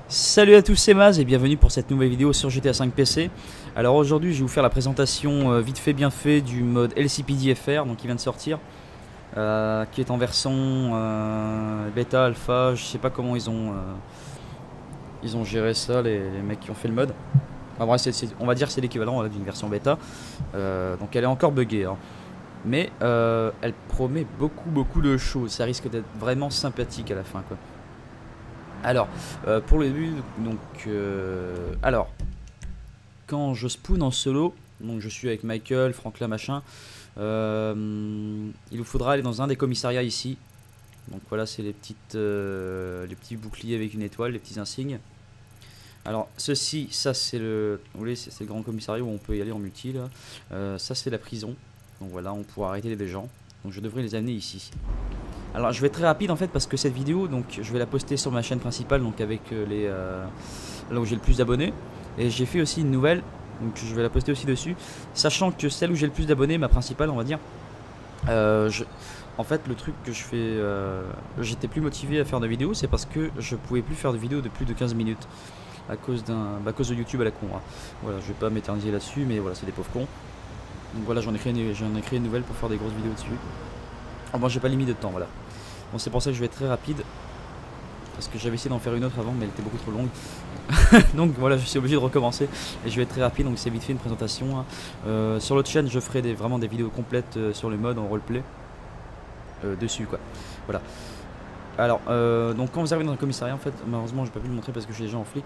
Salut à tous, c'est Maz et bienvenue pour cette nouvelle vidéo sur GTA 5 PC. Alors aujourd'hui je vais vous faire la présentation vite fait bien fait du mode LCPD-FR, donc qui vient de sortir, qui est en version bêta, alpha, je sais pas comment ils ont géré ça les mecs qui ont fait le mode. En vrai on va dire que c'est l'équivalent d'une version bêta, donc elle est encore buggée hein. Mais elle promet beaucoup de choses, ça risque d'être vraiment sympathique à la fin quoi. Alors, pour le début, donc, alors, quand je spawn en solo, donc je suis avec Michael, Franklin, machin, il vous faudra aller dans un des commissariats ici. Donc voilà, c'est les petits boucliers avec une étoile, les petits insignes. Alors, ceci, ça c'est vous voyez, c'est le grand commissariat où on peut y aller en multi là. Ça c'est la prison. Donc voilà, on pourra arrêter des gens. Donc je devrais les amener ici. Alors je vais être très rapide en fait parce que cette vidéo donc je vais la poster sur ma chaîne principale donc avec là où j'ai le plus d'abonnés et j'ai fait aussi une nouvelle donc je vais la poster aussi dessus, sachant que celle où j'ai le plus d'abonnés, ma principale on va dire, en fait le truc que je fais, j'étais plus motivé à faire de vidéos, c'est parce que je pouvais plus faire de vidéos de plus de 15 minutes à cause de YouTube à la con hein. Voilà, je vais pas m'éterniser là-dessus mais voilà, c'est des pauvres cons. Donc voilà, j'en ai créé une nouvelle pour faire des grosses vidéos dessus. Alors moi j'ai pas limite de temps, voilà. Bon, c'est pour ça que je vais être très rapide parce que j'avais essayé d'en faire une autre avant mais elle était beaucoup trop longue. Donc voilà, je suis obligé de recommencer et je vais être très rapide, donc c'est vite fait une présentation hein. Sur l'autre chaîne je ferai vraiment des vidéos complètes sur le mode en roleplay dessus quoi. Voilà. Alors donc quand vous arrivez dans le commissariat en fait, malheureusement je peux pas le montrer parce que je suis déjà en flic.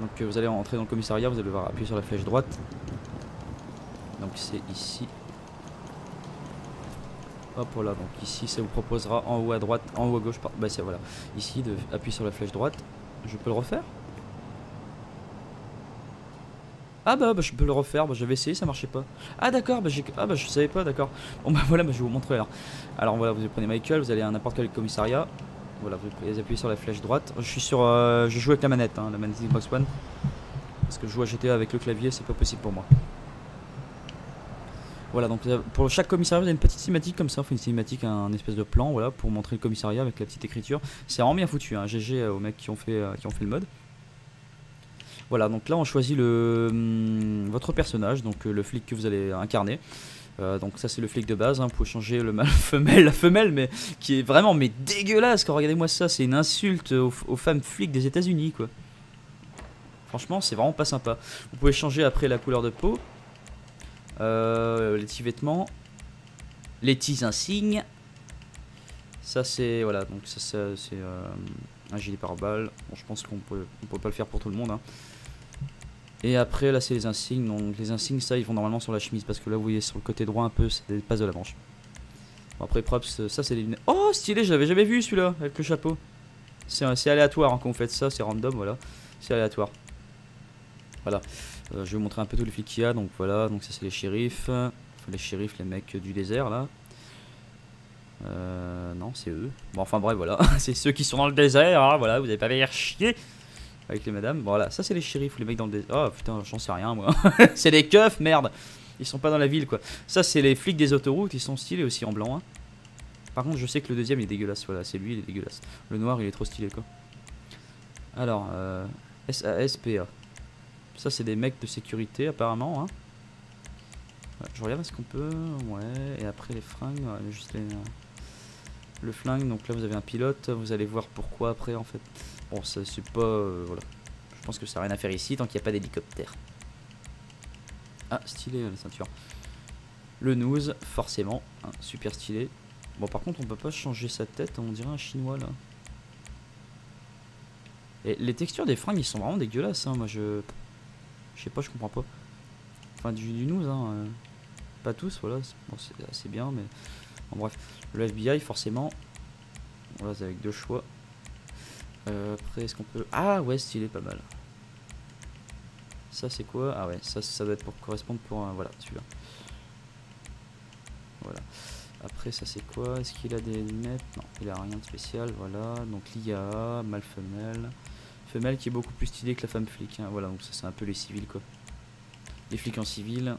Donc vous allez entrer dans le commissariat, vous allez devoir appuyer sur la flèche droite. Donc c'est ici. Hop voilà, donc ici ça vous proposera en haut à droite, en haut à gauche, bah c'est voilà. Ici de appuyer sur la flèche droite. Je peux le refaire? Ah bah je peux le refaire, bah, j'avais essayé, ça marchait pas. Ah d'accord, bah je savais pas, d'accord. Bon bah voilà, bah, je vais vous montrer alors. Alors voilà, vous prenez Michael, vous allez à n'importe quel commissariat. Voilà, vous appuyez sur la flèche droite. Je suis sur, je joue avec la manette, hein, la manette Xbox One. Parce que je joue à GTA avec le clavier, c'est pas possible pour moi. Voilà, donc pour chaque commissariat, vous avez une petite cinématique comme ça, enfin une cinématique, un espèce de plan, voilà, pour montrer le commissariat avec la petite écriture. C'est vraiment bien foutu, hein, GG aux mecs qui ont fait le mode. Voilà, donc là on choisit votre personnage, donc le flic que vous allez incarner. Donc ça c'est le flic de base, hein. Vous pouvez changer le mâle femelle, la femelle, mais qui est vraiment mais dégueulasse. Quand regardez-moi ça, c'est une insulte aux femmes flics des États-Unis quoi. Franchement, c'est vraiment pas sympa. Vous pouvez changer après la couleur de peau. Les petits vêtements, les petits insignes. Ça c'est voilà, donc ça c'est un gilet pare-balles. Bon, je pense qu'on peut pas le faire pour tout le monde hein. Et après là c'est les insignes, donc les insignes ça ils vont normalement sur la chemise parce que là vous voyez sur le côté droit un peu c'est des passes de la manche. Bon, après props, ça c'est les lunettes. Oh stylé, je l'avais jamais vu celui-là avec le chapeau. C'est aléatoire hein, quand vous faites ça, c'est random voilà, c'est aléatoire. Voilà. Je vais vous montrer un peu tous les flics qu'il y a. Donc voilà, donc ça c'est les shérifs. Enfin, les shérifs, les mecs du désert là. Non, c'est eux. Bon, enfin bref, voilà. C'est ceux qui sont dans le désert. Hein, voilà, vous avez pas venir chier avec les madames. Bon, voilà, ça c'est les shérifs, les mecs dans le désert. Oh putain, j'en sais rien moi. C'est des keufs, merde. Ils sont pas dans la ville quoi. Ça c'est les flics des autoroutes, ils sont stylés aussi en blanc. Hein. Par contre, je sais que le deuxième il est dégueulasse. Voilà, c'est lui, il est dégueulasse. Le noir il est trop stylé quoi. Alors, SASPA. Ça c'est des mecs de sécurité apparemment hein. Ouais, je regarde est-ce qu'on peut. Ouais, et après les fringues, ouais, juste le flingue, donc là vous avez un pilote, vous allez voir pourquoi après en fait. Bon ça c'est pas. Voilà. Je pense que ça n'a rien à faire ici tant qu'il n'y a pas d'hélicoptère. Ah stylé la ceinture. Le news, forcément, hein, super stylé. Bon par contre on peut pas changer sa tête, on dirait un chinois là. Et les textures des fringues ils sont vraiment dégueulasses hein, moi je sais pas, je comprends pas. Enfin du news hein. Pas tous, voilà, bon, c'est assez bien, mais bon, bref, le FBI forcément, voilà, c'est avec deux choix. Après, est-ce qu'on peut. Ah ouais, stylé, pas mal. Ça, c'est quoi? Ah ouais, ça doit être pour correspondre pour un. Voilà, celui-là. Voilà. Après, ça, c'est quoi? Est-ce qu'il a des lunettes? Non, il a rien de spécial, voilà. Donc, l'IA, mâle femelle. Femelle qui est beaucoup plus stylée que la femme flic, hein. Voilà, donc ça, c'est un peu les civils, quoi. Les flics en civil.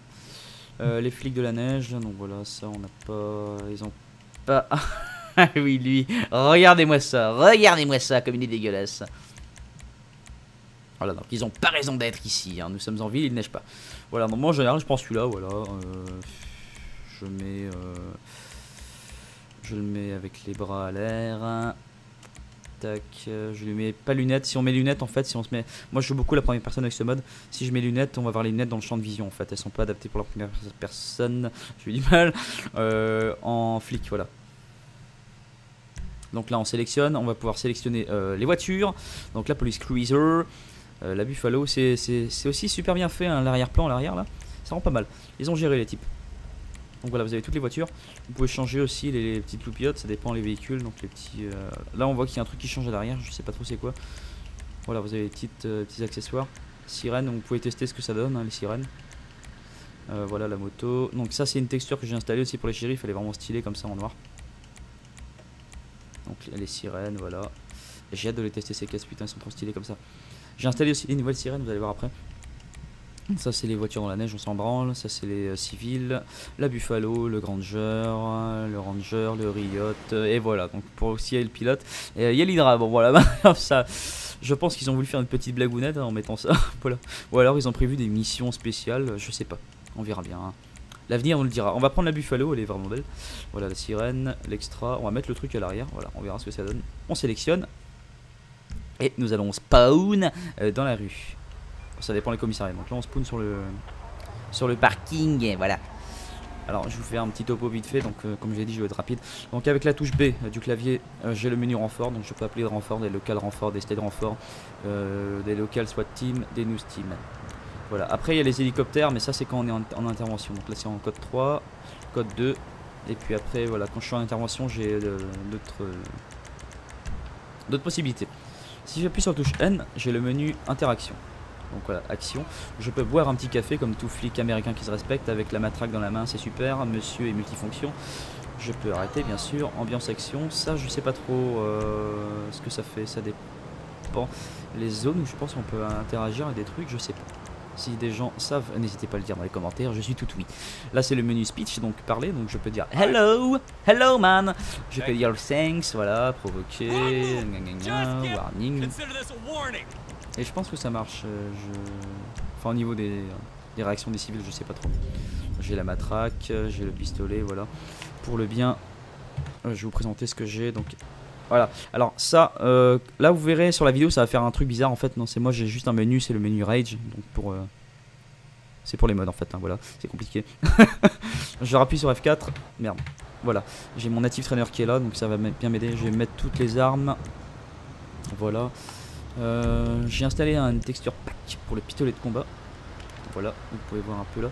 Les flics de la neige, donc voilà, ça on n'a pas. Ils ont pas. Oui, lui, regardez-moi ça comme il est dégueulasse. Voilà, donc ils ont pas raison d'être ici, hein. Nous sommes en ville, il neige pas. Voilà, donc moi en général je prends celui-là, voilà. Je mets... je le mets avec les bras à l'air. Tac, je lui mets pas lunettes. Si on met lunettes, en fait, si on se met... Moi je joue beaucoup la première personne avec ce mode. Si je mets lunettes, on va avoir les lunettes dans le champ de vision en fait. Elles sont pas adaptées pour la première personne. J'ai eu du mal. En flic, voilà. Donc là on sélectionne, on va pouvoir sélectionner les voitures. Donc la police cruiser. La Buffalo, c'est aussi super bien fait, hein, l'arrière-plan, l'arrière là, ça rend pas mal. Ils ont géré les types. Donc voilà, vous avez toutes les voitures. Vous pouvez changer aussi les petites loupiottes, ça dépend les véhicules. Donc les petits. Là on voit qu'il y a un truc qui change à l'arrière, je sais pas trop c'est quoi. Voilà, vous avez les petits accessoires. Sirène, vous pouvez tester ce que ça donne, hein, les sirènes. Voilà la moto. Donc ça c'est une texture que j'ai installée aussi pour les shérifs, elle est vraiment stylée comme ça en noir. Donc les sirènes, voilà. J'ai hâte de les tester ces casse, putain, ils sont trop stylés comme ça. J'ai installé aussi les nouvelles sirènes, vous allez voir après. Ça c'est les voitures dans la neige, on s'en branle. Ça c'est les civils, la Buffalo, le Ranger, le Riot. Et voilà, donc pour aussi le pilote. Et il y a l'Hydra, bon voilà, ça, je pense qu'ils ont voulu faire une petite blagounette, hein, en mettant ça. Voilà. Ou alors ils ont prévu des missions spéciales, je sais pas, on verra bien, hein. L'avenir on le dira. On va prendre la Buffalo, elle est vraiment belle. Voilà la sirène, l'extra, on va mettre le truc à l'arrière, voilà, on verra ce que ça donne. On sélectionne. Et nous allons spawn dans la rue. Ça dépend des commissariats. Donc là on spawn sur le parking. Et voilà. Alors je vous fais un petit topo vite fait. Donc comme je l'ai dit, je vais être rapide. Donc avec la touche B du clavier, j'ai le menu renfort. Donc je peux appeler des renforts, des locales renforts, des state renforts, des locales SWAT team, des news team. Voilà. Après il y a les hélicoptères, mais ça c'est quand on est en intervention. Donc là c'est en code 3, code 2. Et puis après voilà, quand je suis en intervention, j'ai d'autres possibilités. Si j'appuie sur la touche N, j'ai le menu interaction. Donc voilà, action. Je peux boire un petit café comme tout flic américain qui se respecte avec la matraque dans la main, c'est super. Monsieur est multifonction. Je peux arrêter bien sûr. Ambiance action, ça je sais pas trop ce que ça fait, ça dépend. Les zones où je pense qu'on peut interagir avec des trucs, je sais pas. Si des gens savent, n'hésitez pas à le dire dans les commentaires, je suis tout oui. Là c'est le menu speech, donc parler, donc je peux dire hello, hello man. Je peux dire thanks, voilà, provoquer, warning. Et je pense que ça marche, enfin au niveau des réactions des civils, je sais pas trop. J'ai la matraque, j'ai le pistolet, voilà. Pour le bien, je vais vous présenter ce que j'ai, donc... Voilà, alors ça, là vous verrez sur la vidéo, ça va faire un truc bizarre en fait. Non, c'est moi, j'ai juste un menu, c'est le menu Rage. Donc pour, c'est pour les modes en fait, hein, voilà, c'est compliqué. Je rappuie sur F4, merde, voilà. J'ai mon native trainer qui est là, donc ça va bien m'aider. Je vais mettre toutes les armes, voilà. J'ai installé une texture pack pour le pistolet de combat. Voilà, vous pouvez voir un peu là.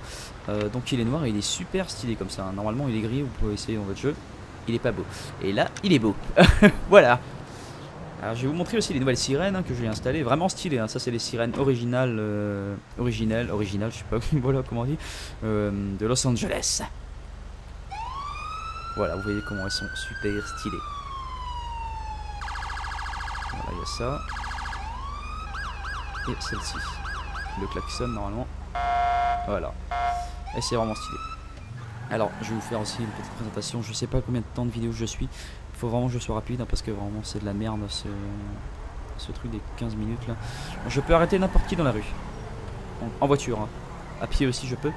Donc il est noir et il est super stylé comme ça, hein. Normalement il est gris, vous pouvez essayer dans votre jeu. Il est pas beau. Et là, il est beau. Voilà. Alors, je vais vous montrer aussi les nouvelles sirènes, hein, que j'ai installées. Vraiment stylées, hein. Ça, c'est les sirènes originales. Originales, je sais pas voilà, comment on dit. De Los Angeles. Voilà, vous voyez comment elles sont super stylées. Voilà, il y a ça. Et celle-ci. Le klaxon, normalement. Voilà. Et c'est vraiment stylé. Alors je vais vous faire aussi une petite présentation. Je sais pas combien de temps de vidéo je suis. Il faut vraiment que je sois rapide, hein, parce que vraiment c'est de la merde ce truc des 15 minutes là. Je peux arrêter n'importe qui dans la rue. En voiture, hein. À pied aussi je peux.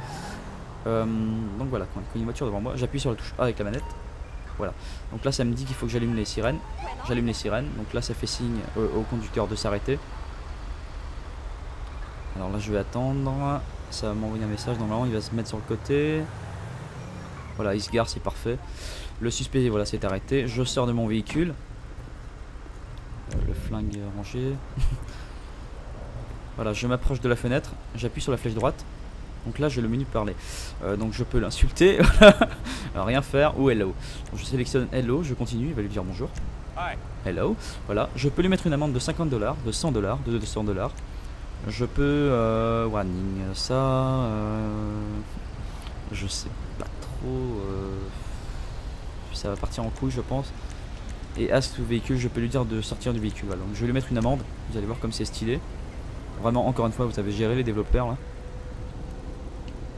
Donc voilà, quand il y a une voiture devant moi, j'appuie sur la touche A avec la manette. Voilà. Donc là ça me dit qu'il faut que j'allume les sirènes. J'allume les sirènes. Donc là ça fait signe au conducteur de s'arrêter. Alors là je vais attendre. Ça va m'envoyer un message. Normalement il va se mettre sur le côté. Voilà, il se gare, c'est parfait. Le suspect, voilà, s'est arrêté. Je sors de mon véhicule. Le flingue rangé. Voilà, je m'approche de la fenêtre. J'appuie sur la flèche droite. Donc là, j'ai le menu parler. Donc je peux l'insulter. Rien faire. Ou hello. Donc je sélectionne hello. Je continue. Il va lui dire bonjour. Hello. Voilà. Je peux lui mettre une amende de $50, de $100, de $200. Je peux warning. Ça. Je sais pas trop. Ça va partir en couille je pense. Et à ce véhicule je peux lui dire de sortir du véhicule. Voilà. Donc je vais lui mettre une amende. Vous allez voir comme c'est stylé. Vraiment encore une fois vous avez géré les développeurs là.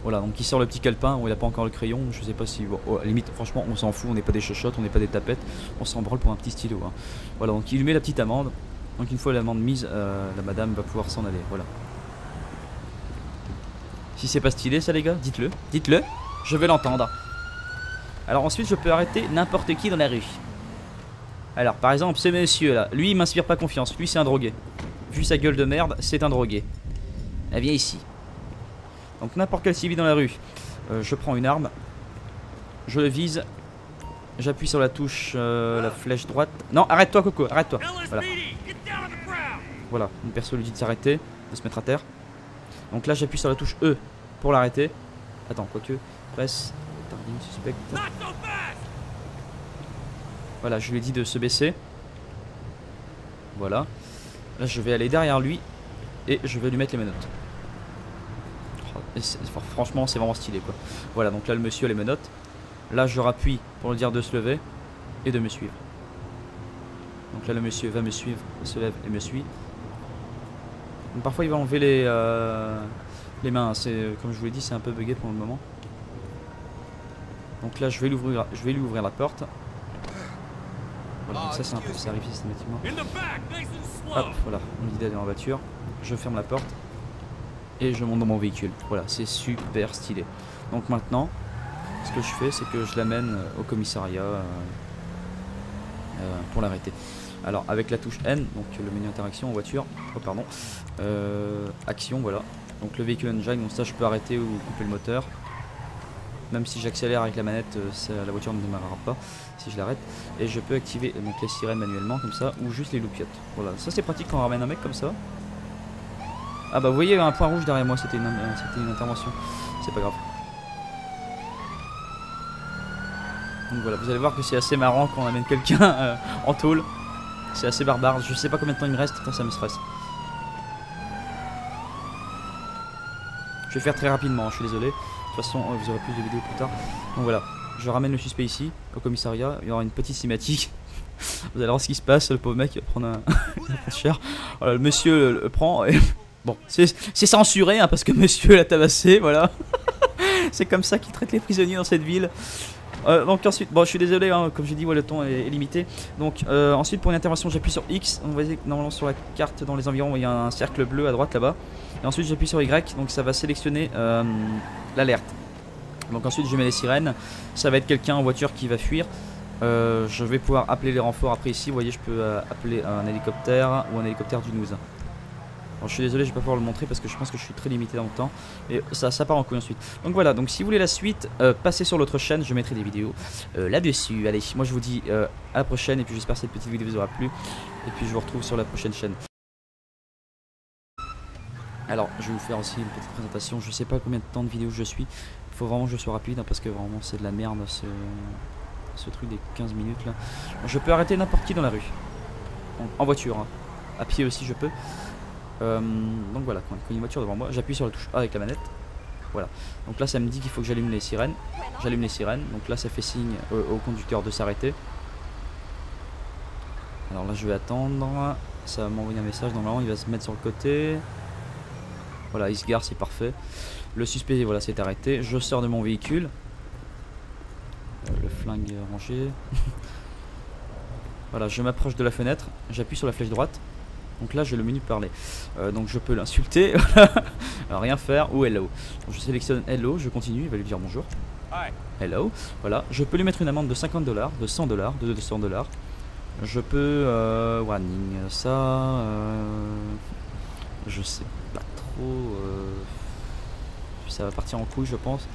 Voilà, donc il sort le petit calepin. Où il a pas encore le crayon. Je sais pas si bon, à la limite franchement on s'en fout. On n'est pas des chochottes, on n'est pas des tapettes. On s'en branle pour un petit stylo, hein. Voilà, donc il lui met la petite amende. Donc une fois l'amende mise, la madame va pouvoir s'en aller, voilà. Si c'est pas stylé ça les gars, dites-le, dites-le, je vais l'entendre. Alors ensuite je peux arrêter n'importe qui dans la rue. Alors par exemple ce monsieur là, lui il m'inspire pas confiance, lui c'est un drogué. Vu sa gueule de merde, c'est un drogué. Elle vient ici. Donc n'importe quel civil dans la rue, je prends une arme, je le vise, j'appuie sur la touche, la flèche droite. Non, arrête-toi Coco, arrête-toi. Voilà. Voilà, une perso lui dit de s'arrêter, de se mettre à terre. Donc là j'appuie sur la touche E pour l'arrêter. Attends, quoique, presse, tardim, suspect. Voilà, je lui ai dit de se baisser. Voilà. Là je vais aller derrière lui et je vais lui mettre les menottes. Franchement c'est vraiment stylé quoi. Voilà, donc là le monsieur a les menottes. Là je rappuie pour lui dire de se lever et de me suivre. Donc là le monsieur va me suivre, se lève et me suit. Donc, parfois il va enlever les mains, comme je vous l'ai dit c'est un peu bugué pour le moment. Donc là je vais lui ouvrir la porte. Voilà, donc ça c'est un peu, ça arrive systématiquement. Hop, voilà, on me dit d'aller en voiture. Je ferme la porte et je monte dans mon véhicule. Voilà, c'est super stylé. Donc maintenant, ce que je fais, c'est que je l'amène au commissariat pour l'arrêter. Alors avec la touche N, donc le menu interaction en voiture, oh pardon, action, voilà. Donc le véhicule engine, donc ça je peux arrêter ou couper le moteur. Même si j'accélère avec la manette, la voiture ne démarrera pas si je l'arrête. Et je peux activer donc les sirènes manuellement comme ça, ou juste les loupiottes. Voilà, ça c'est pratique quand on ramène un mec comme ça. Ah bah vous voyez un point rouge derrière moi, c'était une intervention, c'est pas grave. Donc voilà, vous allez voir que c'est assez marrant quand on amène quelqu'un en tôle. C'est assez barbare, je sais pas combien de temps il me reste, ça me stresse. Je vais faire très rapidement, je suis désolé. De toute façon, vous aurez plus de vidéos plus tard. Donc voilà, je ramène le suspect ici, au commissariat. Il y aura une petite cinématique. Vous allez voir ce qui se passe. Le pauvre mec il va prendre un cher. Voilà, le monsieur le prend. Et... Bon, c'est censuré hein, parce que monsieur l'a tabassé. Voilà. C'est comme ça qu'il traite les prisonniers dans cette ville. Donc ensuite, bon je suis désolé hein, comme j'ai dit le temps est limité. Donc ensuite pour une intervention j'appuie sur X. On va dire que normalement sur la carte dans les environs il y a un cercle bleu à droite là-bas. Et ensuite j'appuie sur Y, donc ça va sélectionner l'alerte. Donc ensuite je mets les sirènes. Ça va être quelqu'un en voiture qui va fuir. Je vais pouvoir appeler les renforts après ici. Vous voyez je peux appeler un hélicoptère ou un hélicoptère du NUS. Alors, je suis désolé, je vais pas pouvoir le montrer parce que je pense que je suis très limité dans le temps. Et ça part en couille ensuite. Donc voilà, donc si vous voulez la suite, passez sur l'autre chaîne, je mettrai des vidéos là-dessus. Allez, moi je vous dis à la prochaine et puis j'espère que cette petite vidéo vous aura plu. Et puis je vous retrouve sur la prochaine chaîne. Alors, je vais vous faire aussi une petite présentation. Je sais pas combien de temps de vidéo je suis. Il faut vraiment que je sois rapide hein, parce que vraiment c'est de la merde ce truc des 15 minutes là. Je peux arrêter n'importe qui dans la rue. En voiture, hein. À pied aussi je peux. Donc voilà, quand il y a une voiture devant moi, j'appuie sur la touche A avec la manette. Voilà, donc là ça me dit qu'il faut que j'allume les sirènes. J'allume les sirènes, donc là ça fait signe au conducteur de s'arrêter. Alors là je vais attendre. Ça va m'envoyer un message, normalement il va se mettre sur le côté. Voilà, il se gare, c'est parfait. Le suspect, voilà, s'est arrêté. Je sors de mon véhicule. Le flingue rangé. Voilà, je m'approche de la fenêtre. J'appuie sur la flèche droite. Donc là j'ai le menu parler. Donc je peux l'insulter. Alors rien faire ou hello. Donc je sélectionne hello, je continue, il va lui dire bonjour. Hello. Voilà, je peux lui mettre une amende de $50, de $100, de $200. Je peux warning ça. Je sais pas trop. Ça va partir en couille je pense.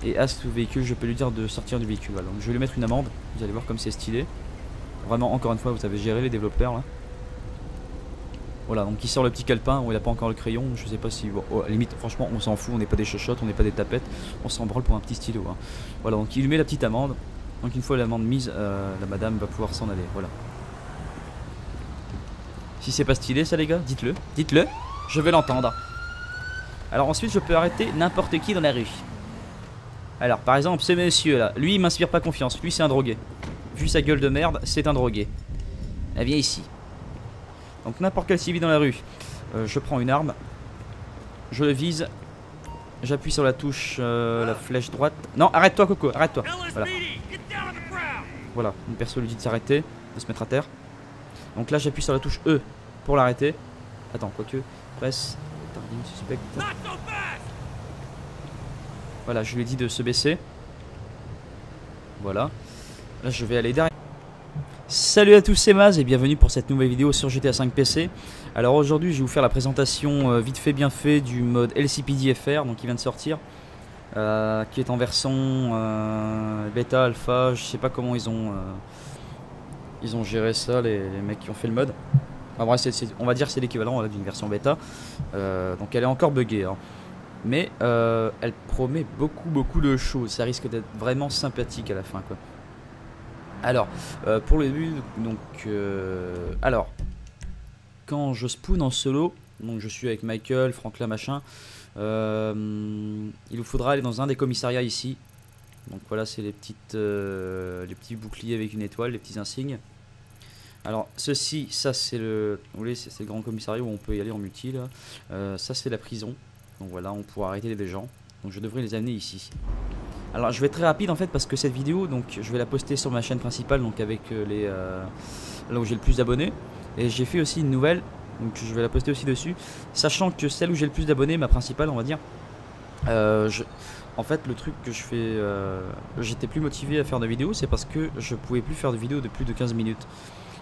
Et à ce véhicule je peux lui dire de sortir du véhicule. Voilà. Donc je vais lui mettre une amende. Vous allez voir comme c'est stylé. Vraiment encore une fois vous avez géré les développeurs là. Voilà, donc il sort le petit calepin, où il n'a pas encore le crayon, je sais pas si... Bon, à la limite, franchement, on s'en fout, on n'est pas des chochottes, on n'est pas des tapettes, on s'en branle pour un petit stylo. Hein. Voilà, donc il lui met la petite amende, donc une fois l'amende mise, la madame va pouvoir s'en aller, voilà. Si c'est pas stylé ça les gars, dites-le, dites-le, je vais l'entendre. Alors ensuite je peux arrêter n'importe qui dans la rue. Alors par exemple ce monsieur là, lui il m'inspire pas confiance, lui c'est un drogué. Vu sa gueule de merde, c'est un drogué. Elle vient ici. Donc n'importe quel civil dans la rue, je prends une arme, je le vise, j'appuie sur la touche, la flèche droite. Non, arrête-toi Coco, arrête-toi. Voilà. Voilà, une perso lui dit de s'arrêter, de se mettre à terre. Donc là j'appuie sur la touche E pour l'arrêter. Attends, quoique, presse, tardim, suspect. Voilà, je lui ai dit de se baisser. Voilà. Là, je vais aller derrière. Salut à tous, c'est Maz et bienvenue pour cette nouvelle vidéo sur GTA 5 PC. Alors aujourd'hui, je vais vous faire la présentation vite fait bien fait du mode LCPD FR, donc qui vient de sortir. Qui est en version bêta, alpha, je sais pas comment ils ont géré ça, les mecs qui ont fait le mode. Enfin, bref, on va dire que c'est l'équivalent d'une version bêta. Donc elle est encore buggée, hein. Mais elle promet beaucoup de choses. Ça risque d'être vraiment sympathique à la fin, quoi. Alors, pour le début, donc, alors, quand je spawn en solo, donc je suis avec Michael, Franklin, machin, il vous faudra aller dans un des commissariats ici. Donc voilà, c'est les petits boucliers avec une étoile, les petits insignes. Alors ceci, ça c'est le, vous voyez, c'est le grand commissariat où on peut y aller en multi là. Ça c'est la prison. Donc voilà, on pourra arrêter les gens. Donc je devrais les amener ici. Alors je vais être très rapide en fait parce que cette vidéo, donc je vais la poster sur ma chaîne principale, donc avec là où j'ai le plus d'abonnés. Et j'ai fait aussi une nouvelle, donc je vais la poster aussi dessus. Sachant que celle où j'ai le plus d'abonnés, ma principale on va dire, en fait le truc que je fais, j'étais plus motivé à faire de vidéos, c'est parce que je pouvais plus faire de vidéos de plus de 15 minutes.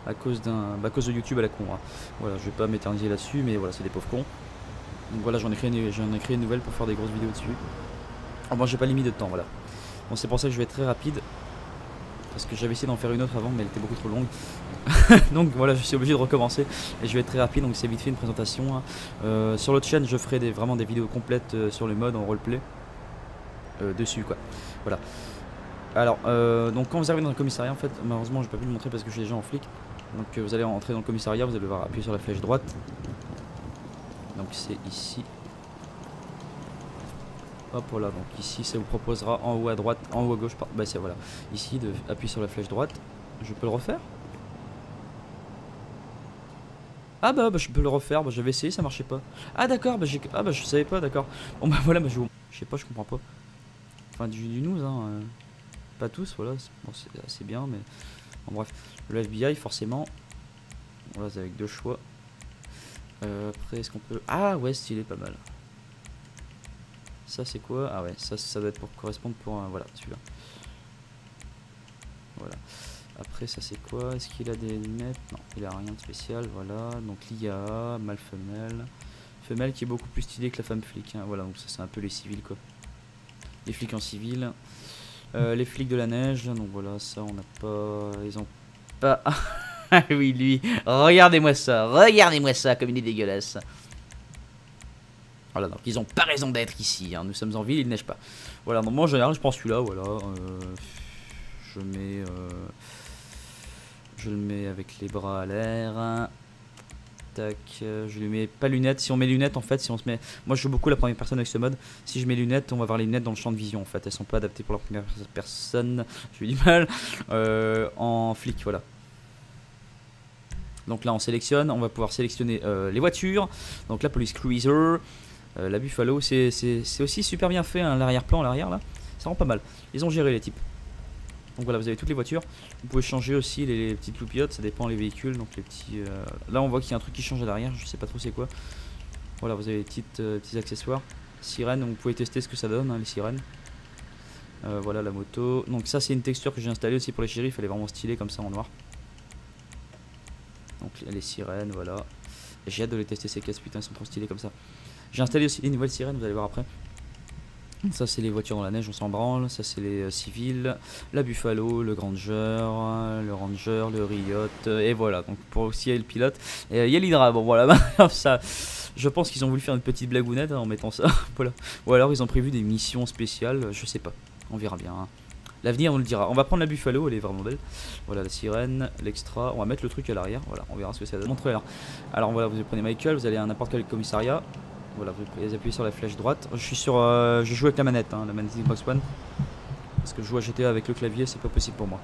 À cause de YouTube à la con, hein. Voilà, je vais pas m'éterniser là-dessus, mais voilà, c'est des pauvres cons. Donc voilà, j'en ai créé une nouvelle pour faire des grosses vidéos dessus. Alors moi j'ai pas limite de temps, voilà. Bon, c'est pour ça que je vais être très rapide, parce que j'avais essayé d'en faire une autre avant, mais elle était beaucoup trop longue. Donc voilà, je suis obligé de recommencer et je vais être très rapide. Donc c'est vite fait une présentation, hein. Sur l'autre chaîne, je ferai vraiment des vidéos complètes sur le mode en roleplay dessus, quoi. Voilà. Alors, donc quand vous arrivez dans le commissariat, en fait, malheureusement, je peux pas pu le montrer parce que j'ai des gens en flic. Donc vous allez entrer dans le commissariat, vous allez devoir appuyer sur la flèche droite. Donc c'est ici. Hop, voilà, donc ici ça vous proposera en haut à droite, en haut à gauche, bah c'est voilà. Ici, de appuyer sur la flèche droite. Je peux le refaire? Ah bah, je peux le refaire, bah j'avais essayé, ça marchait pas. Ah d'accord, bah je savais pas, d'accord. Bon bah voilà, bah je sais pas, je comprends pas. Enfin du news, hein. Pas tous, voilà, bon, c'est assez bien, mais bon, bref. Le FBI, forcément. Voilà, c'est avec deux choix. Après, est-ce qu'on peut... Ah ouais, stylé, pas mal. Ça, c'est quoi? Ah ouais, ça doit être pour correspondre pour un... Voilà, celui-là. Voilà. Après, ça, c'est quoi? Est-ce qu'il a des lunettes? Non, il a rien de spécial, voilà. Donc, l'IA, mâle-femelle. Femelle qui est beaucoup plus stylée que la femme flic, hein. Voilà, donc ça, c'est un peu les civils, quoi. Les flics en civil. Les flics de la neige, donc voilà, ça, on n'a pas... Ils ont pas... Ah oui, lui, regardez-moi ça, comme il est dégueulasse. Voilà, donc ils ont pas raison d'être ici, hein. Nous sommes en ville, il neige pas. Voilà, donc moi en général, je prends celui-là, voilà. Je le mets avec les bras à l'air. Tac, je lui mets pas lunettes. Si on met lunettes, en fait, si on se met... Moi, je joue beaucoup la première personne avec ce mode. Si je mets lunettes, on va avoir les lunettes dans le champ de vision, en fait. Elles sont pas adaptées pour la première personne. J'ai eu du mal. En flic, voilà. Donc là on sélectionne, on va pouvoir sélectionner les voitures. Donc la police cruiser, la Buffalo, c'est aussi super bien fait, hein, l'arrière-plan, l'arrière là, ça rend pas mal. Ils ont géré les types. Donc voilà, vous avez toutes les voitures. Vous pouvez changer aussi les petites loupiottes, ça dépend les véhicules. Donc les petits, là on voit qu'il y a un truc qui change à l'arrière, je sais pas trop c'est quoi. Voilà, vous avez les petits accessoires. Sirène, donc vous pouvez tester ce que ça donne, hein, les sirènes. Voilà la moto. Donc ça c'est une texture que j'ai installée aussi pour les shérifs, elle est vraiment stylée comme ça en noir. Donc les sirènes, voilà. J'ai hâte de les tester ces caisses, putain, ils sont trop stylés comme ça. J'ai installé aussi les nouvelles sirènes, vous allez voir après. Ça c'est les voitures dans la neige, on s'en branle. Ça c'est les civils, la Buffalo, le Ranger, le Riot. Et voilà, donc pour aussi il y a le pilote. Et il y a l'Hydra, bon voilà, ça... Je pense qu'ils ont voulu faire une petite blagounette, hein, en mettant ça. Voilà. Ou alors ils ont prévu des missions spéciales, je sais pas. On verra bien, hein. L'avenir on le dira. On va prendre la Buffalo, elle est vraiment belle. Voilà la sirène, l'extra. On va mettre le truc à l'arrière. Voilà, on verra ce que ça donne. Montrez alors. Alors voilà, vous prenez Michael, vous allez à n'importe quel commissariat. Voilà, vous appuyez sur la flèche droite. Je joue avec la manette, hein, la manette Xbox One. Parce que je joue à GTA avec le clavier, c'est pas possible pour moi.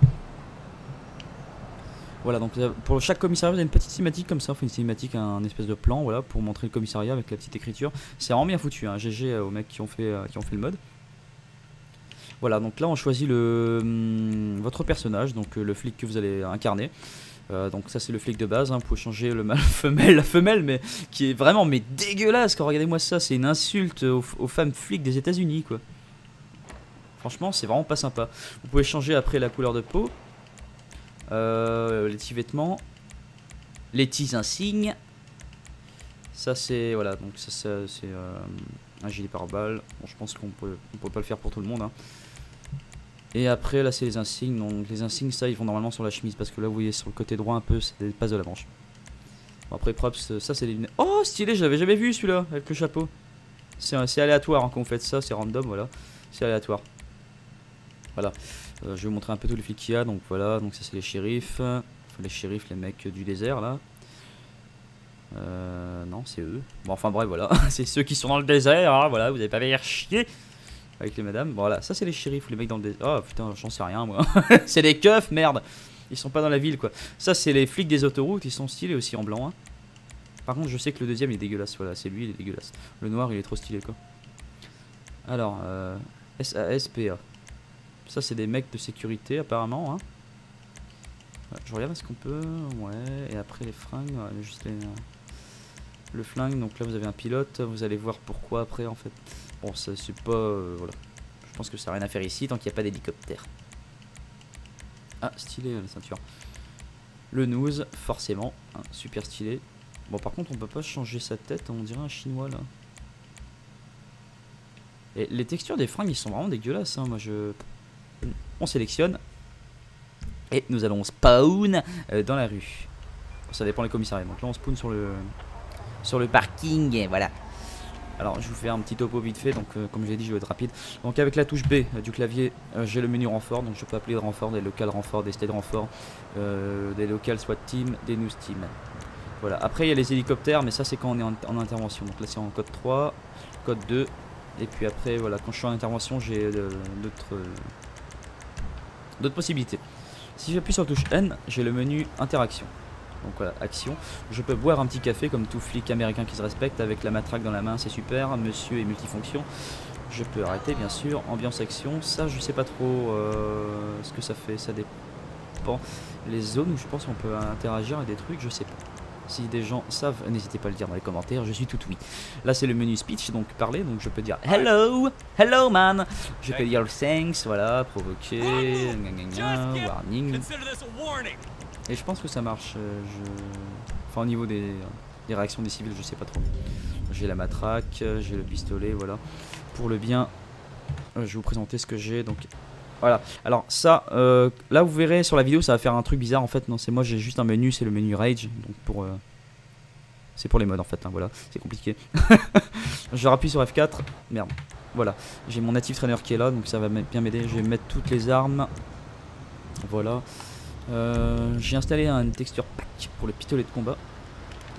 Voilà, donc pour chaque commissariat, vous avez une petite cinématique comme ça. Enfin, une cinématique, un espèce de plan, voilà, pour montrer le commissariat avec la petite écriture. C'est vraiment bien foutu, hein. GG aux mecs qui ont fait le mode. Voilà, donc là on choisit votre personnage, donc le flic que vous allez incarner. Donc ça c'est le flic de base, hein. Vous pouvez changer le mâle femelle, la femelle, mais qui est vraiment mais dégueulasse. Quand regardez-moi ça, c'est une insulte aux femmes flics des États-Unis quoi. Franchement, c'est vraiment pas sympa. Vous pouvez changer après la couleur de peau, les petits vêtements, les petits insignes. Ça c'est voilà, donc ça c'est un gilet pare-balles. Bon, je pense qu'on peut pas le faire pour tout le monde. Hein. Et après là c'est les insignes. Donc les insignes ça ils vont normalement sur la chemise parce que là vous voyez sur le côté droit un peu c'est des passes de la manche. Bon, après props ça c'est les lunettes. Oh stylé, je l'avais jamais vu celui-là avec le chapeau. C'est aléatoire hein, quand vous faites ça, c'est random voilà, c'est aléatoire. Voilà, je vais vous montrer un peu tous les flics qu'il y a. Donc voilà, donc ça c'est les shérifs. Enfin, les shérifs, les mecs du désert là. Non, c'est eux. Bon, enfin bref, voilà, c'est ceux qui sont dans le désert. Hein, voilà, vous avez pas faire chier avec les madames. Bon, voilà, ça c'est les shérifs, les mecs dans le désert. Oh putain, j'en sais rien moi. C'est des keufs, merde. Ils sont pas dans la ville quoi. Ça c'est les flics des autoroutes, ils sont stylés aussi en blanc. Hein. Par contre, je sais que le deuxième il est dégueulasse. Voilà, c'est lui, il est dégueulasse. Le noir il est trop stylé quoi. Alors, SASPA. Ça c'est des mecs de sécurité apparemment hein. Ouais, je regarde est-ce qu'on peut. Ouais. Et après les fringues, ouais, juste le flingue. Donc là vous avez un pilote. Vous allez voir pourquoi après en fait. Bon ça c'est pas voilà. Je pense que ça n'a rien à faire ici tant qu'il n'y a pas d'hélicoptère. Ah stylé la ceinture. Le nose forcément hein, super stylé. Bon par contre on peut pas changer sa tête. On dirait un chinois là. Et les textures des fringues ils sont vraiment dégueulasses hein. Moi je... On sélectionne et nous allons spawn dans la rue. Ça dépend des commissariats. Donc là on spawn sur le parking et voilà. Alors je vous fais un petit topo vite fait. Donc comme je l'ai dit je vais être rapide. Donc avec la touche B du clavier j'ai le menu renfort. Donc je peux appeler des renforts, des local renforts, des state renforts, des local SWAT team, des news team. Voilà. Après il y a les hélicoptères mais ça c'est quand on est en intervention. Donc là c'est en code 3, code 2. Et puis après voilà quand je suis en intervention j'ai d'autres possibilités. Si j'appuie sur la touche N, j'ai le menu interaction. Donc voilà, action. Je peux boire un petit café comme tout flic américain qui se respecte avec la matraque dans la main, c'est super. Monsieur est multifonction. Je peux arrêter bien sûr. Ambiance action, ça je sais pas trop ce que ça fait, ça dépend. Les zones où je pense qu'on peut interagir et des trucs, je sais pas. Si des gens savent, n'hésitez pas à le dire dans les commentaires, je suis tout oui. Là c'est le menu speech, donc parler, donc je peux dire hello, hello man. Je peux dire thanks, voilà, provoquer, warning. Et je pense que ça marche, enfin au niveau des réactions des civils, je sais pas trop. J'ai la matraque, j'ai le pistolet, voilà. Pour le bien, je vais vous présenter ce que j'ai, donc... Voilà, alors ça, là vous verrez sur la vidéo ça va faire un truc bizarre en fait, non c'est moi j'ai juste un menu, c'est le menu Rage, donc pour... c'est pour les modes en fait, hein, voilà, c'est compliqué. Je rappuie sur F4, merde, voilà, j'ai mon native trainer qui est là, donc ça va bien m'aider, je vais mettre toutes les armes, voilà. J'ai installé une texture pack pour le pistolet de combat,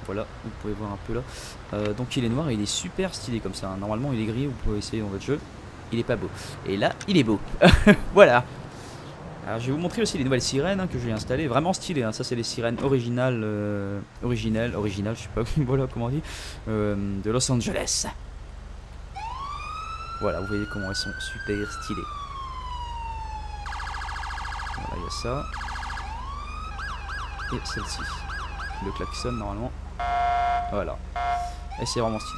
voilà, vous pouvez voir un peu là. Donc il est noir et il est super stylé comme ça, hein. Normalement il est gris, vous pouvez essayer dans votre jeu. Il est pas beau. Et là, il est beau. Voilà. Alors, je vais vous montrer aussi les nouvelles sirènes hein, que j'ai installées. Vraiment stylées. Hein. Ça, c'est les sirènes originales. Originales, je sais pas voilà, comment on dit. De Los Angeles. Voilà, vous voyez comment elles sont super stylées. Voilà, il y a ça. Et celle-ci. Le klaxon, normalement. Voilà. Et c'est vraiment stylé.